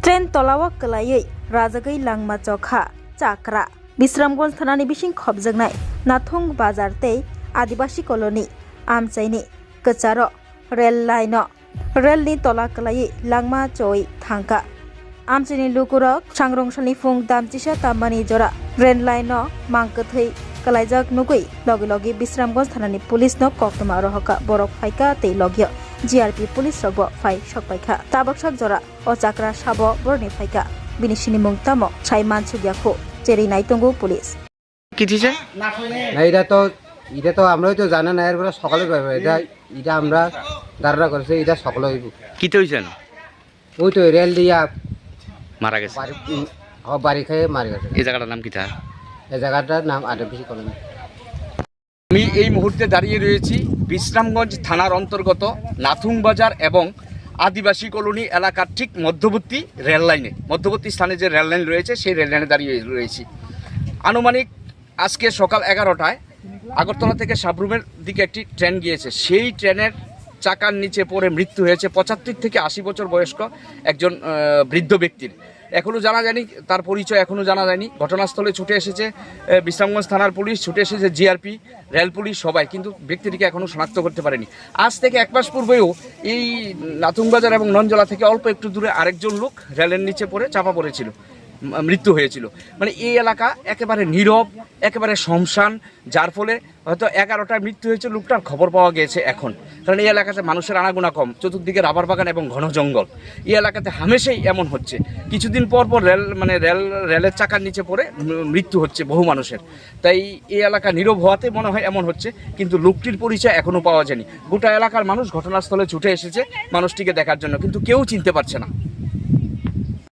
Train तलावा कलायै राजागै लांमा चौखा चाकरा बिश्रामगंज थानानि बिसिं खबजोंनाय नाथुं बाजार तै आदिवासी colony आमचाइनि कचारो rail रेलनि तला कलायै लांमा चौई थांका आमचाइनि लुकुरक सांग्रंसानि फुं दामचिसा तामानि जरा रेल लाइन मांकथै कलाइजाक नुगै लगे लगे बिश्रामगंज थानानि पुलिस न कक्तमा रहका बरक फाइका तै लगियो जिआरपि पुलिस रगबो फाइ सकपाइखा ताबकसाक जरा ओ चाकरा साबो बरनि फाइका बिनिसिनि मुंतामो साइ मानसुगियाखौ जेरै नायतंगो पुलिस কি দিছে না এটা তো আমরাই তো জানা না এরপরে সকালে পাইবে এটা আমরা ধারণা করেছি এটা সকালে হইব কি হইছে না ওই তো রেল দিয়া মারা গেছে বাড়ি খেয়ে মারা গেছে। এই জায়গাটার নাম কি তা এই জায়গাটার নাম আদিবাসী কলোনি। আমি এই মুহূর্তে দাঁড়িয়ে রয়েছি বিশ্রামগঞ্জ থানার অন্তর্গত নাথুং বাজার এবং আদিবাসী কলোনি এলাকার ঠিক মধ্যবর্তী স্থানে যে রেল লাইন রয়েছে সেই রেল লাইনে দাঁড়িয়ে রয়েছি। আনুমানিক আজকে সকাল 11টায় আগরতলা থেকে সাবরুমের দিকে একটি ট্রেন গিয়েছে। সেই ট্রেনের চাকার নিচে পড়ে মৃত্যু হয়েছে 75 থেকে 80 বছর বয়স্ক একজন বৃদ্ধ ব্যক্তির। এখনও জানা যায়নি, তার পরিচয় এখনও জানা যায়নি। ঘটনাস্থলে ছুটে এসেছে বিশ্রামগঞ্জ থানার পুলিশ, ছুটে এসেছে জিআরপি, রেল পুলিশ সবাই, কিন্তু ব্যক্তিটিকে এখনও শনাক্ত করতে পারেনি। আজ থেকে 1 মাস পূর্বেও এই নাথুংবাজার এবং ননজলা থেকে অল্প একটু দূরে আরেকজন লোক রেলের নিচে পড়ে চাপা পড়েছিল, মৃত্যু হয়েছিল। মানে এই এলাকা একেবারে নীরব, একেবারে শ্মশান, যার ফলে হয়তো 11টায় মৃত্যু হয়েছে লোকটার খবর পাওয়া গেছে এখন। কারণ এই এলাকাতে মানুষের আনাগোনা কম, চতুর্দিকে রাবার বাগান এবং ঘন জঙ্গল। এই এলাকাতে হামেশাই এমন হচ্ছে, কিছুদিন পর পর রেলের চাকার নিচে পড়ে মৃত্যু হচ্ছে বহু মানুষের। তাই এই এলাকা নীরব হওয়াতে মনে হয় এমন হচ্ছে, কিন্তু লোকটির পরিচয় এখনও পাওয়া যায়নি। গোটা এলাকার মানুষ ঘটনাস্থলে ছুটে এসেছে মানুষটিকে দেখার জন্য, কিন্তু কেউ চিনতে পারছে না।